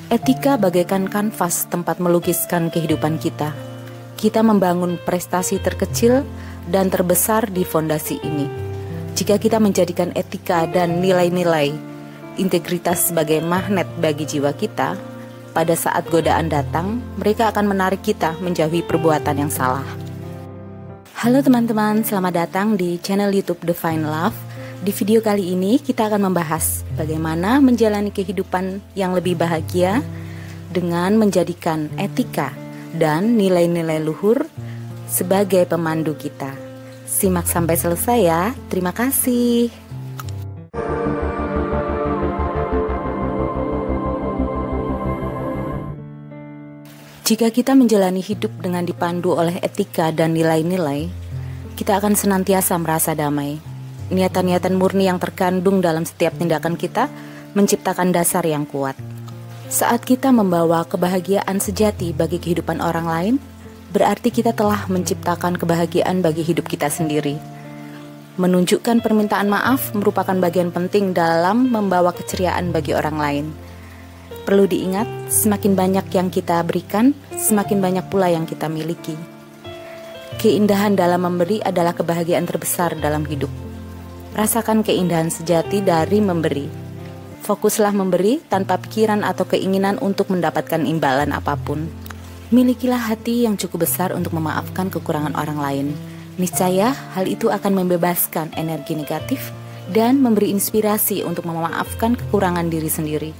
Etika bagaikan kanvas tempat melukiskan kehidupan kita. Kita membangun prestasi terkecil dan terbesar di fondasi ini. Jika kita menjadikan etika dan nilai-nilai integritas sebagai magnet bagi jiwa kita, pada saat godaan datang, mereka akan menarik kita menjauhi perbuatan yang salah. Halo teman-teman, selamat datang di channel YouTube Divine Love. Di video kali ini kita akan membahas bagaimana menjalani kehidupan yang lebih bahagia dengan menjadikan etika dan nilai-nilai luhur sebagai pemandu kita. Simak sampai selesai ya. Terima kasih. Jika kita menjalani hidup dengan dipandu oleh etika dan nilai-nilai, kita akan senantiasa merasa damai. Niatan-niatan murni yang terkandung dalam setiap tindakan kita menciptakan dasar yang kuat. Saat kita membawa kebahagiaan sejati bagi kehidupan orang lain, berarti kita telah menciptakan kebahagiaan bagi hidup kita sendiri. Menunjukkan permintaan maaf merupakan bagian penting dalam membawa keceriaan bagi orang lain. Perlu diingat, semakin banyak yang kita berikan, semakin banyak pula yang kita miliki. Keindahan dalam memberi adalah kebahagiaan terbesar dalam hidup. Rasakan keindahan sejati dari memberi. Fokuslah memberi tanpa pikiran atau keinginan untuk mendapatkan imbalan apapun. Milikilah hati yang cukup besar untuk memaafkan kekurangan orang lain. Niscaya hal itu akan membebaskan energi negatif dan memberi inspirasi untuk memaafkan kekurangan diri sendiri.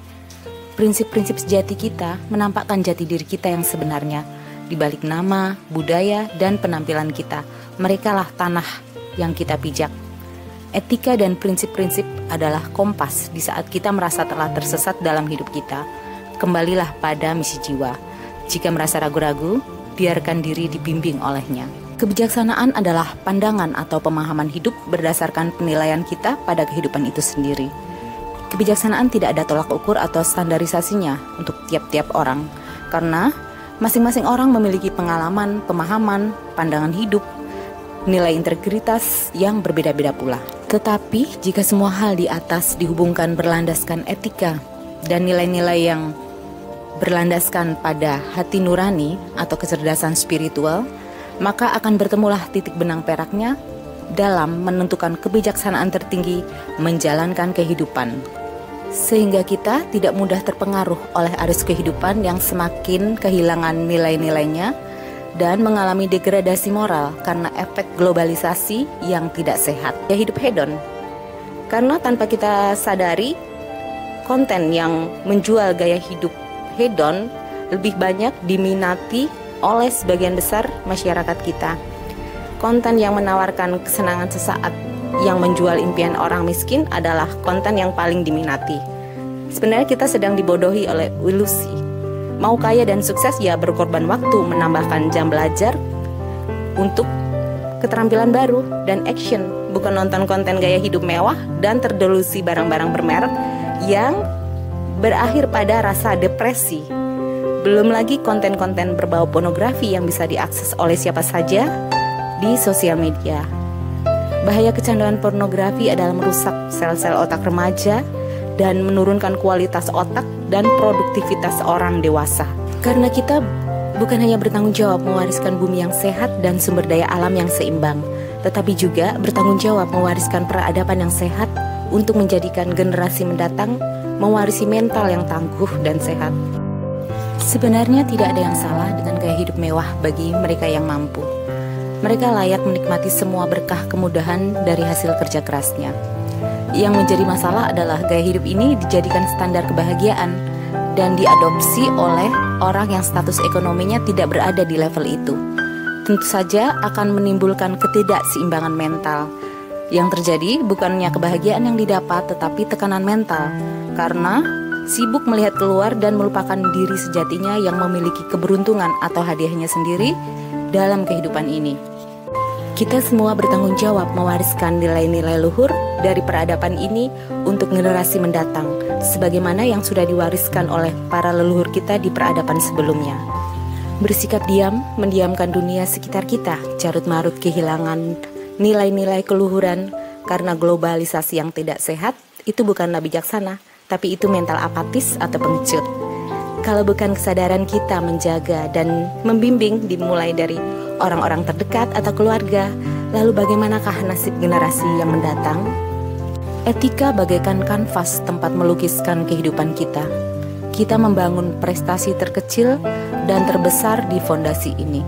Prinsip-prinsip sejati kita menampakkan jati diri kita yang sebenarnya. Di balik nama, budaya, dan penampilan kita, merekalah tanah yang kita pijak. Etika dan prinsip-prinsip adalah kompas di saat kita merasa telah tersesat dalam hidup kita. Kembalilah pada misi jiwa. Jika merasa ragu-ragu, biarkan diri dibimbing olehnya. Kebijaksanaan adalah pandangan atau pemahaman hidup berdasarkan penilaian kita pada kehidupan itu sendiri. Kebijaksanaan tidak ada tolak ukur atau standarisasinya untuk tiap-tiap orang, karena masing-masing orang memiliki pengalaman, pemahaman, pandangan hidup, nilai integritas yang berbeda-beda pula. Tetapi jika semua hal di atas dihubungkan berlandaskan etika dan nilai-nilai yang berlandaskan pada hati nurani atau kecerdasan spiritual, maka akan bertemulah titik benang peraknya dalam menentukan kebijaksanaan tertinggi menjalankan kehidupan. Sehingga kita tidak mudah terpengaruh oleh arus kehidupan yang semakin kehilangan nilai-nilainya dan mengalami degradasi moral karena efek globalisasi yang tidak sehat. Ya, hidup hedon. Karena tanpa kita sadari, konten yang menjual gaya hidup hedon lebih banyak diminati oleh sebagian besar masyarakat kita. Konten yang menawarkan kesenangan sesaat yang menjual impian orang miskin adalah konten yang paling diminati. Sebenarnya kita sedang dibodohi oleh ilusi. Mau kaya dan sukses, ya berkorban waktu menambahkan jam belajar untuk keterampilan baru dan action, bukan nonton konten gaya hidup mewah dan terdelusi barang-barang bermerek yang berakhir pada rasa depresi. Belum lagi konten-konten berbau pornografi yang bisa diakses oleh siapa saja di sosial media. Bahaya kecanduan pornografi adalah merusak sel-sel otak remaja dan menurunkan kualitas otak dan produktivitas orang dewasa. Karena kita bukan hanya bertanggung jawab mewariskan bumi yang sehat dan sumber daya alam yang seimbang, tetapi juga bertanggung jawab mewariskan peradaban yang sehat untuk menjadikan generasi mendatang mewarisi mental yang tangguh dan sehat. Sebenarnya tidak ada yang salah dengan gaya hidup mewah bagi mereka yang mampu. Mereka layak menikmati semua berkah kemudahan dari hasil kerja kerasnya. Yang menjadi masalah adalah gaya hidup ini dijadikan standar kebahagiaan dan diadopsi oleh orang yang status ekonominya tidak berada di level itu. Tentu saja akan menimbulkan ketidakseimbangan mental. Yang terjadi bukannya kebahagiaan yang didapat, tetapi tekanan mental, karena sibuk melihat keluar dan melupakan diri sejatinya yang memiliki keberuntungan atau hadiahnya sendiri dalam kehidupan ini. Kita semua bertanggung jawab mewariskan nilai-nilai luhur dari peradaban ini untuk generasi mendatang, sebagaimana yang sudah diwariskan oleh para leluhur kita di peradaban sebelumnya. Bersikap diam, mendiamkan dunia sekitar kita, carut-marut kehilangan nilai-nilai keluhuran karena globalisasi yang tidak sehat, itu bukanlah bijaksana, tapi itu mental apatis atau pengecut. Kalau bukan kesadaran kita menjaga dan membimbing dimulai dari orang-orang terdekat atau keluarga, lalu bagaimanakah nasib generasi yang mendatang? Etika bagaikan kanvas tempat melukiskan kehidupan kita. Kita membangun prestasi terkecil dan terbesar di fondasi ini.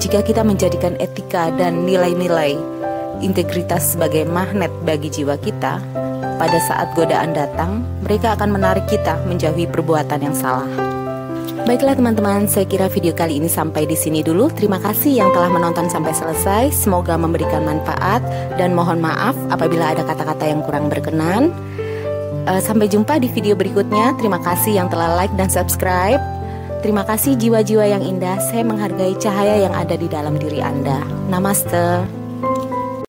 Jika kita menjadikan etika dan nilai-nilai integritas sebagai magnet bagi jiwa kita, pada saat godaan datang, mereka akan menarik kita menjauhi perbuatan yang salah. Baiklah teman-teman, saya kira video kali ini sampai di sini dulu. Terima kasih yang telah menonton sampai selesai. Semoga memberikan manfaat dan mohon maaf apabila ada kata-kata yang kurang berkenan. Sampai jumpa di video berikutnya. Terima kasih yang telah like dan subscribe. Terima kasih jiwa-jiwa yang indah. Saya menghargai cahaya yang ada di dalam diri Anda. Namaste.